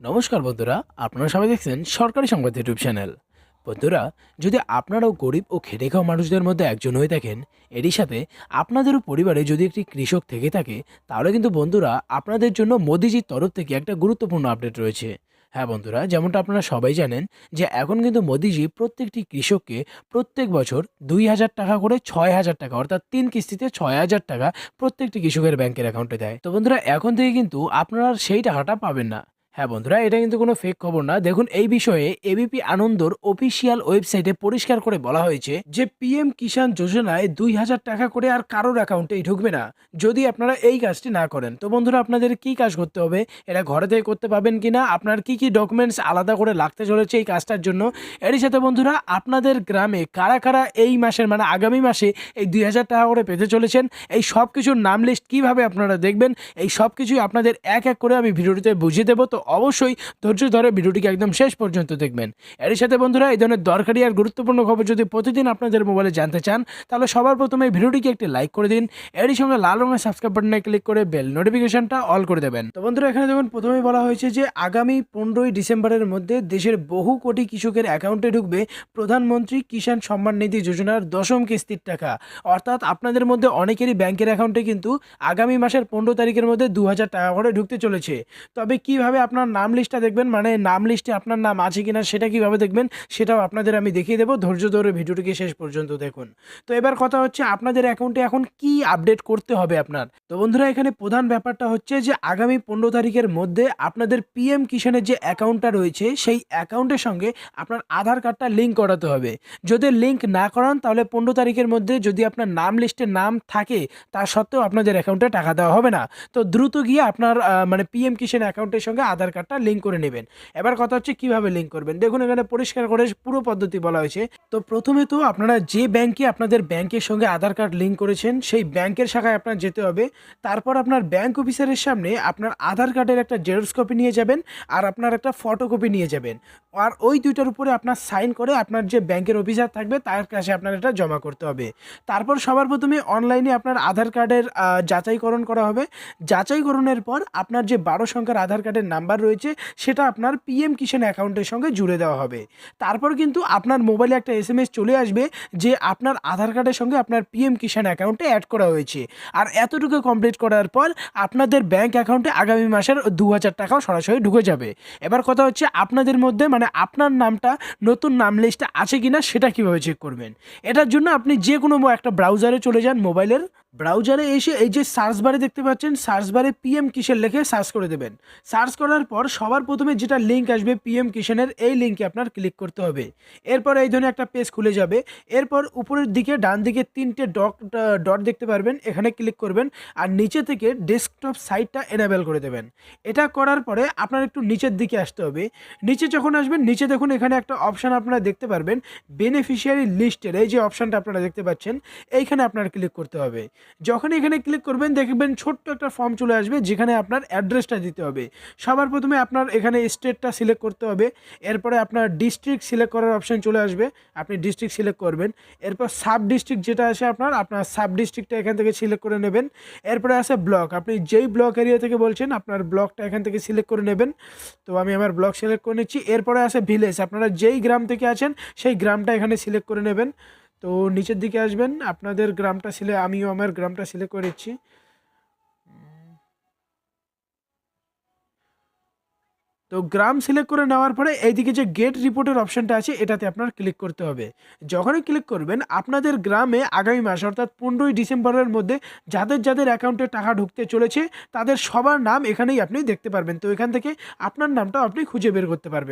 নমস্কার বন্ধুরা, আপনারা সবাই দেখছেন সরকারি সংবাদ ইউটিউব চ্যানেল। বন্ধুরা, যদি আপনারাও গরিব ও খেটে খাওয়া মানুষদের মধ্যে একজন হয়ে থাকেন, এরই সাথে আপনাদেরও পরিবারে যদি একটি কৃষক থেকে থাকে, তাহলে কিন্তু বন্ধুরা আপনাদের জন্য মোদিজির তরফ থেকে একটা গুরুত্বপূর্ণ আপডেট রয়েছে। হ্যাঁ বন্ধুরা, যেমনটা আপনারা সবাই জানেন যে এখন কিন্তু মোদিজি প্রত্যেকটি কৃষককে প্রত্যেক বছর 2,000 টাকা করে 6,000 টাকা, অর্থাৎ 3 কিস্তিতে 6,000 টাকা প্রত্যেকটি কৃষকের ব্যাংকের অ্যাকাউন্টে দেয়। তো বন্ধুরা, এখন থেকে কিন্তু আপনারা সেই টাকাটা পাবেন না। হ্যাঁ বন্ধুরা, এটা কিন্তু কোনো ফেক খবর না। দেখুন, এই বিষয়ে এবিপি আনন্দর অফিসিয়াল ওয়েবসাইটে পরিষ্কার করে বলা হয়েছে যে পিএম কিষাণ যোজনায় 2,000 টাকা করে আর কারোর অ্যাকাউন্টেই ঢুকবে না যদি আপনারা এই কাজটি না করেন। তো বন্ধুরা, আপনাদের কি কাজ করতে হবে, এটা ঘরে থেকে করতে পারবেন কিনা, আপনার কি কি ডকুমেন্টস আলাদা করে লাগতে চলেছে এই কাজটার জন্য, এরই সাথে বন্ধুরা আপনাদের গ্রামে কারা কারা এই মাসের মানে আগামী মাসে এই 2,000 টাকা করে পেতে চলেছেন, এই সব কিছুর নাম লিস্ট কীভাবে আপনারা দেখবেন, এই সব কিছুই আপনাদের এক এক করে আমি ভিডিওটিতে বুঝিয়ে দেবো। তো অবশ্যই ধৈর্য ধরে ভিডিওটিকে একদম শেষ পর্যন্ত দেখবেন। এর সাথে বন্ধুরা, এই ধরনের দরকারি আর গুরুত্বপূর্ণ খবর যদি প্রতিদিন আপনাদের মোবাইলে জানতে চান, তাহলে সবার প্রথমে ভিডিওটিকে একটি লাইক করে দিন। এরই সঙ্গে লাল রঙের সাবস্ক্রাইব বাটনে ক্লিক করে বেল নোটিফিকেশনটা অল করে দেবেন। তো বন্ধুরা, এখানে দেখুন প্রথমেই বলা হয়েছে যে আগামী 15ই ডিসেম্বরের মধ্যে দেশের বহু কোটি কৃষকের অ্যাকাউন্টে ঢুকবে প্রধানমন্ত্রী কিষাণ সম্মান নিধি যোজনার দশম কিস্তির টাকা। অর্থাৎ আপনাদের মধ্যে অনেকেরই ব্যাংকের অ্যাকাউন্টে কিন্তু আগামী মাসের 15 তারিখের মধ্যে 2,000 টাকা করে ঢুকতে চলেছে। তবে কিভাবে আপনার নাম লিস্টটা দেখবেন, মানে নাম লিস্টে আপনার নাম আছে কিনা সেটা কিভাবে দেখবেন, সেটাও আপনাদের আমি দেখিয়ে দেবো। ধৈর্য ধরে ভিডিওটিকে শেষ পর্যন্ত দেখুন। তো এবার কথা হচ্ছে আপনাদের অ্যাকাউন্টে এখন কি আপডেট করতে হবে আপনার। তো বন্ধুরা, এখানে প্রধান ব্যাপারটা হচ্ছে যে আগামী 15 তারিখের মধ্যে আপনাদের পিএম কিষাণের যে অ্যাকাউন্টটা রয়েছে সেই অ্যাকাউন্টের সঙ্গে আপনার আধার কার্ডটা লিঙ্ক করাতে হবে। যদি লিঙ্ক না করান তাহলে 15 তারিখের মধ্যে যদি আপনার নাম লিস্টে নাম থাকে তা সত্ত্বেও আপনাদের অ্যাকাউন্টে টাকা দেওয়া হবে না। তো দ্রুত গিয়ে আপনার মানে পিএম কিষাণ অ্যাকাউন্টের সঙ্গে আধার কার্ডটা লিঙ্ক করে নেবেন। এবার কথা হচ্ছে কিভাবে লিঙ্ক করবেন। দেখুন, এখানে পরিষ্কার করে পুরো পদ্ধতি বলা হয়েছে। তো প্রথমে তো আপনারা যে ব্যাংকে আপনাদের ব্যাংকের সঙ্গে আধার কার্ড লিঙ্ক করেছেন সেই ব্যাংকের শাখায় আপনার যেতে হবে। তারপর আপনার ব্যাংক অফিসারের সামনে আপনার আধার কার্ডের একটা জেরক্স কপি নিয়ে যাবেন আর আপনার একটা ফটোকপি নিয়ে যাবেন। আর ওই দুইটার উপরে আপনার সাইন করে আপনার যে ব্যাংকের অফিসার থাকবে তার কাছে আপনার এটা জমা করতে হবে। তারপর সবার প্রথমে অনলাইনে আপনার আধার কার্ডের যাচাইকরণ করা হবে। যাচাইকরণের পর আপনার যে 12 সংখ্যার আধার কার্ডের নাম্বার রয়েছে সেটা আপনার পিএম কিষাণ অ্যাকাউন্টের সঙ্গে জুড়ে দেওয়া হবে। তারপর কিন্তু আপনার মোবাইলে একটা এসএমএস চলে আসবে যে আপনার আধার কার্ডের সঙ্গে আপনার পিএম কিষাণ অ্যাকাউন্টে অ্যাড করা হয়েছে। আর এতটুকু কমপ্লিট করার পর আপনাদের ব্যাংক অ্যাকাউন্টে আগামী মাসের 2,000 টাকাও সরাসরি ঢুকে যাবে। এবার কথা হচ্ছে আপনাদের মধ্যে মানে আপনার নামটা নতুন নাম লিস্টে আছে কিনা সেটা কীভাবে চেক করবেন। এটার জন্য আপনি যে কোনো একটা ব্রাউজারে চলে যান। মোবাইলের ব্রাউজারে এসে এই যে সার্চ বারে দেখতে পাচ্ছেন, সার্চ বারে পিএম কিষাণ লিখে সার্চ করে দেবেন। সার্চ করার পর সবার প্রথমে যেটা লিঙ্ক আসবে পিএম কিষাণের, এই লিঙ্কে আপনার ক্লিক করতে হবে। এরপর এই ধরনের একটা পেজ খুলে যাবে। এরপর উপরের দিকে ডান দিকে 3টে ডট দেখতে পারবেন, এখানে ক্লিক করবেন আর নিচে থেকে ডেস্কটপ সাইটটা এনেবেল করে দেবেন। এটা করার পরে আপনার একটু নিচের দিকে আসতে হবে। নিচে যখন আসবেন, নিচে দেখুন এখানে একটা অপশান আপনারা দেখতে পারবেন বেনিফিশিয়ারি লিস্টের, এই যে অপশানটা আপনারা দেখতে পাচ্ছেন এইখানে আপনার ক্লিক করতে হবে। যখন এখানে ক্লিক করবেন দেখবেন ছোট্ট একটা ফর্ম চলে আসবে যেখানে আপনার অ্যাড্রেসটা দিতে হবে। সবার প্রথমে আপনার এখানে স্টেটটা সিলেক্ট করতে হবে। এরপরে আপনার ডিস্ট্রিক্ট সিলেক্ট করার অপশান চলে আসবে, আপনি ডিস্ট্রিক্ট সিলেক্ট করবেন। এরপর সাব ডিস্ট্রিক্ট যেটা আছে আপনার সাব ডিস্ট্রিক্টটা এখান থেকে সিলেক্ট করে নেবেন। এরপরে আছে ব্লক, আপনি যেই ব্লক এরিয়া থেকে বলছেন আপনার ব্লকটা এখান থেকে সিলেক্ট করে নেবেন। তো আমি আমার ব্লক সিলেক্ট করে নিচ্ছি। এরপরে আছে ভিলেজ, আপনারা যেই গ্রাম থেকে আছেন সেই গ্রামটা এখানে সিলেক্ট করে নেবেন। তো নিচের দিকে আসবেন, আপনাদের গ্রামটা আমিও আমার গ্রামটা সিলেক্ট করে নিচ্ছি। তো গ্রাম সিলেক্ট করে নেওয়ার পরে এইদিকে যে গেট রিপোর্টের অপশানটা আছে এটাতে আপনার ক্লিক করতে হবে। যখনই ক্লিক করবেন আপনাদের গ্রামে আগামী মাস অর্থাৎ 15ই ডিসেম্বরের মধ্যে যাদের যাদের অ্যাকাউন্টে টাকা ঢুকতে চলেছে তাদের সবার নাম এখানেই আপনি দেখতে পারবেন। তো এখান থেকে আপনার নামটাও আপনি খুঁজে বের করতে পারবেন।